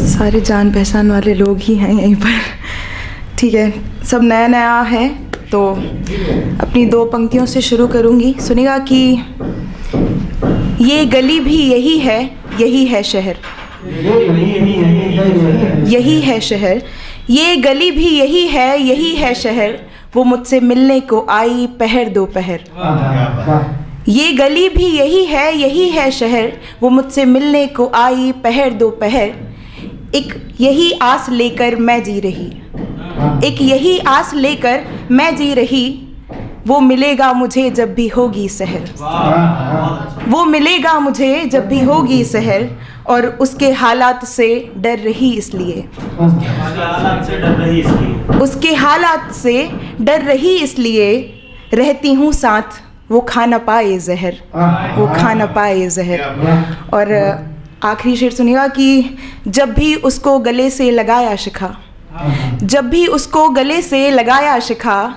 सारे जान पहचान वाले लोग ही हैं यहीं पर। ठीक है, सब नया नया है तो अपनी 2 पंक्तियों से शुरू करूँगी। सुनिएगा कि ये गली भी यही है, यही है शहर, यही है शहर। ये गली भी यही है, यही है शहर, वो मुझसे मिलने को आई पहर दोपहर। ये गली भी यही है, यही है शहर, वो मुझसे मिलने को आई पहर दोपहर। एक यही आस लेकर मैं जी रही, एक यही आस लेकर मैं जी रही, वो मिलेगा मुझे जब भी होगी सहर, वो मिलेगा मुझे जब भी होगी सहर। और उसके हालात से डर रही इसलिए, उसके हालात से डर रही इसलिए, रहती हूँ साथ वो खा न पाए जहर, वो खा न पाए जहर। और आखिरी शेर सुनिएगा कि जब भी उसको गले से लगाया शिखा, जब भी उसको गले से लगाया शिखा,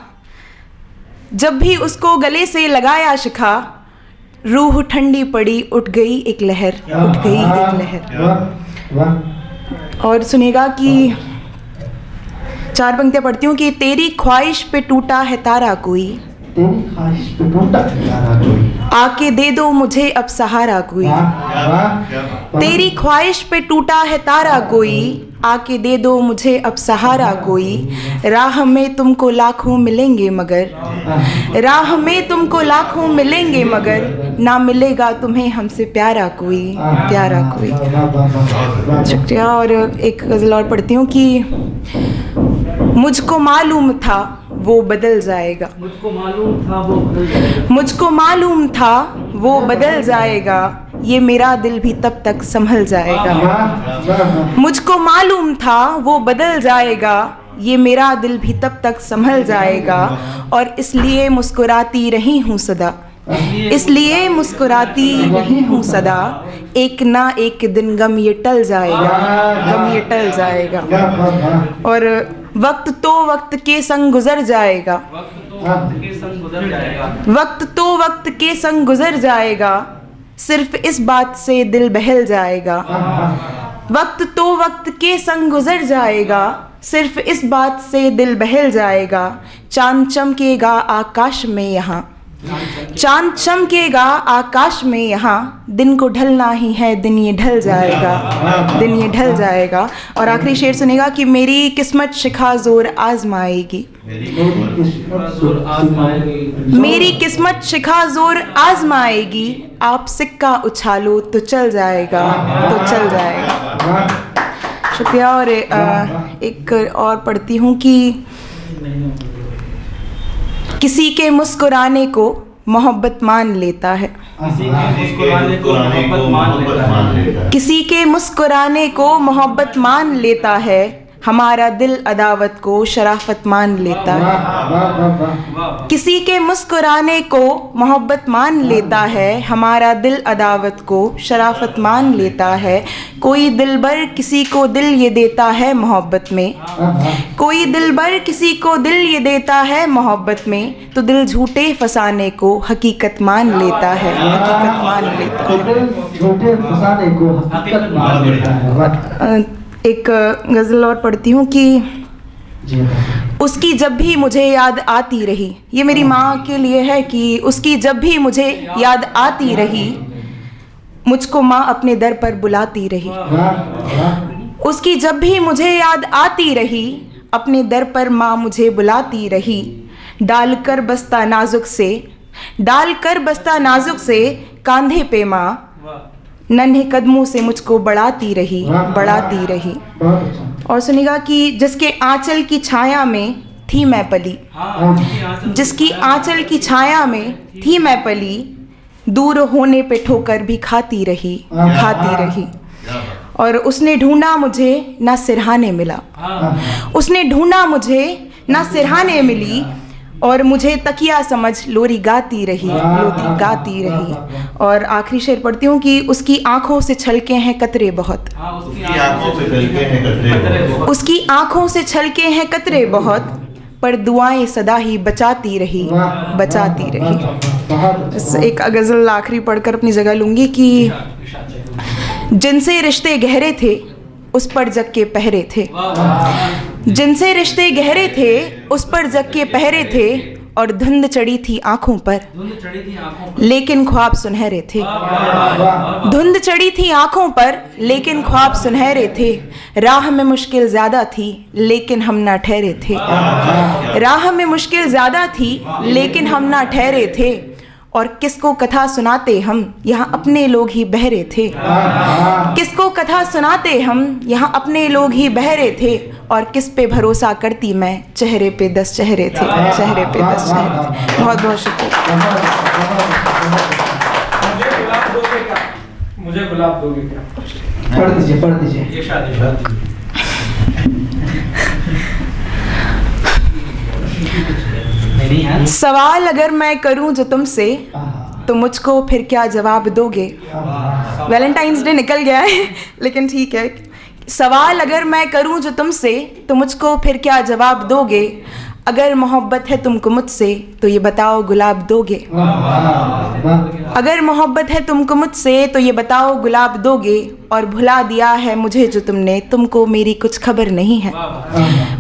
जब भी उसको गले से लगाया शिखा, रूह ठंडी पड़ी उठ गई एक लहर, उठ गई एक लहर। और सुनिएगा कि 4 पंक्तियाँ पढ़ती हूँ कि तेरी ख्वाहिश पे टूटा है तारा कोई, तेरी ख्वाहिश पे टूटा है तारा कोई, आके दे दो मुझे अब सहारा कोई। तेरी ख्वाहिश पे टूटा है तारा कोई, आके दे दो मुझे अब सहारा कोई। राह में तुमको लाखों मिलेंगे मगर, राह में तुमको लाखों मिलेंगे मगर, ना मिलेगा तुम्हें हमसे प्यारा कोई, प्यारा कोई। शुक्रिया। और एक गज़ल और पढ़ती हूँ कि मुझको मालूम था वो बदल जाएगा, मुझको मालूम था वो बदल जाएगा, मुझको मालूम था वो बदल जाएगा, ये मेरा दिल भी तब तक संभल जाएगा। मुझको मालूम था वो बदल जाएगा, ये मेरा दिल भी तब तक संभल जाएगा। और इसलिए मुस्कुराती रही हूँ सदा, इसलिए मुस्कुराती रही हूँ सदा, एक ना एक दिन गम ये टल जाएगा, गम ये टल जाएगा। और वक्त तो वक्त के संग गुजर जाएगा, वक्त के संग गुजर जाएगा, वक्त तो वक्त के संग गुजर जाएगा, सिर्फ इस बात से दिल बहल जाएगा। वक्त तो वक्त के संग गुजर जाएगा, सिर्फ इस बात से दिल बहल जाएगा। चांद चमकेगा आकाश में यहाँ, चांद चमकेगा आकाश में यहाँ, दिन को ढलना ही है, दिन ये ढल जाएगा, दिन ये ढल जाएगा। और आखिरी शेर सुनेगा कि मेरी किस्मत शिखा जोर आजमाएगी, मेरी किस्मत शिखा जोर आजमाएगी, आप सिक्का उछालो तो चल जाएगा, तो चल जाएगा। शुक्रिया। और एक और पढ़ती हूँ कि किसी के मुस्कुराने को मोहब्बत मान लेता है, किसी के मुस्कुराने को मोहब्बत मान लेता है, हमारा दिल अदावत को शराफत मान लेता है। किसी के मुस्कुराने को मोहब्बत मान लेता है, हमारा दिल अदावत को शराफत मान लेता है। कोई दिलबर किसी को दिल ये देता है मोहब्बत में, कोई दिलबर किसी को दिल ये देता है मोहब्बत में, तो दिल झूठे फसाने को हकीकत मान लेता है, हकीकत मान लेता है। झूठे फसाने को हकीकत मान लेता है। एक गज़ल और पढ़ती हूँ कि उसकी जब भी मुझे याद आती रही, ये मेरी माँ के लिए है कि उसकी जब भी मुझे याद आती रही, मुझको माँ अपने दर पर बुलाती रही। उसकी जब भी मुझे याद आती रही, अपने दर पर माँ मुझे बुलाती रही। डालकर बस्ता नाजुक से, डालकर बस्ता नाजुक से, कांधे पे माँ नन्हे कदमों से मुझको बढ़ाती रही, बढ़ाती रही। और सुनिएगा कि जिसके आंचल की छाया में थी मैं पली, जिसकी आंचल की छाया में थी मैं पली, दूर होने पे ठोकर भी खाती रही, खाती रही। और उसने ढूंढा मुझे ना सिरहाने मिला, उसने ढूंढा मुझे ना सिरहाने मिली, और मुझे तकिया समझ लोरी गाती रही, लोरी गाती रही। और आखिरी शेर पढ़ती हूँ कि उसकी आंखों से छलके हैं कतरे बहुत, उसकी आंखों से छलके हैं कतरे बहुत, पर दुआएं सदा ही बचाती रही, बचाती रही। एक गज़ल आखिरी पढ़कर अपनी जगह लूँगी कि जिनसे रिश्ते गहरे थे उस पर जग के पहरे थे, जिनसे रिश्ते गहरे थे उस पर जग के पहरे थे, और धुंध चढ़ी थी आंखों पर लेकिन ख्वाब सुनहरे थे, धुंध चढ़ी थी आंखों पर लेकिन ख्वाब सुनहरे थे, राह में मुश्किल ज्यादा थी लेकिन हम ना ठहरे थे, राह में मुश्किल ज्यादा थी लेकिन हम ना ठहरे थे, और किसको कथा सुनाते हम यहाँ अपने लोग ही बहरे थे, किसको कथा सुनाते हम यहाँ अपने लोग ही बहरे थे, और किस पे भरोसा करती मैं, चेहरे पे 10 चेहरे थे, चेहरे पे 10 चेहरे थे। बहुत बहुत शुक्रिया। मुझे गुलाब दोगे क्या? पढ़ दीजिए, पढ़ दीजिए। ये शादी सवाल अगर मैं करूं जो तुमसे तो मुझको फिर क्या जवाब दोगे। वैलेंटाइंस डे निकल गया है लेकिन ठीक है। सवाल अगर मैं करूं जो तुमसे तो मुझको फिर क्या जवाब दोगे, अगर मोहब्बत है तुमको मुझसे तो ये बताओ गुलाब दोगे, अगर मोहब्बत है तुमको मुझसे तो ये बताओ गुलाब दोगे, और भुला दिया है मुझे जो तुमने तुमको मेरी कुछ खबर नहीं है,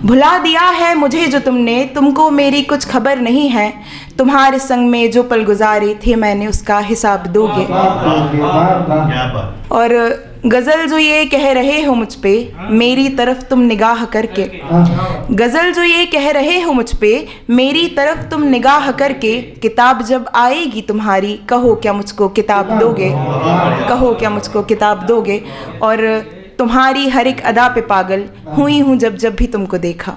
भुला दिया है मुझे जो तुमने तुमको मेरी कुछ खबर नहीं है, तुम्हारे संग में जो पल गुजारे थे मैंने उसका हिसाब दोगे। और गज़ल जो ये कह रहे हो मुझ पे मेरी तरफ तुम निगाह करके, गज़ल जो ये कह रहे हो मुझ पे मेरी तरफ तुम निगाह करके, किताब जब आएगी तुम्हारी कहो क्या मुझको किताब दोगे, कहो क्या मुझको किताब दोगे, और तुम्हारी हर एक अदा पे पागल हुई हूँ जब जब भी तुमको देखा,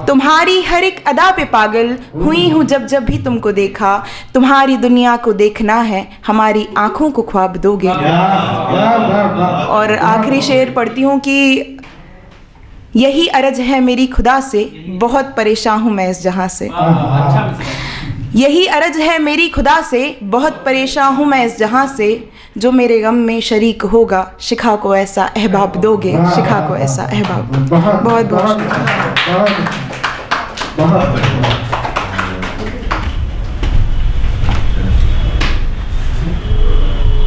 तुम्हारी हर एक अदा पे पागल हुई हूँ जब जब भी तुमको देखा, तुम्हारी दुनिया को देखना है हमारी आँखों को ख्वाब दोगे। और आखिरी शेर पढ़ती हूँ कि यही अर्ज है मेरी खुदा से बहुत परेशान हूँ मैं इस जहाँ से, यही अर्ज है मेरी खुदा से बहुत परेशान हूँ मैं इस जहाँ से, जो मेरे गम में शरीक होगा शिखा को ऐसा अहबाब दोगे, शिखा को ऐसा अहबाब। बहुत बहुत बहुत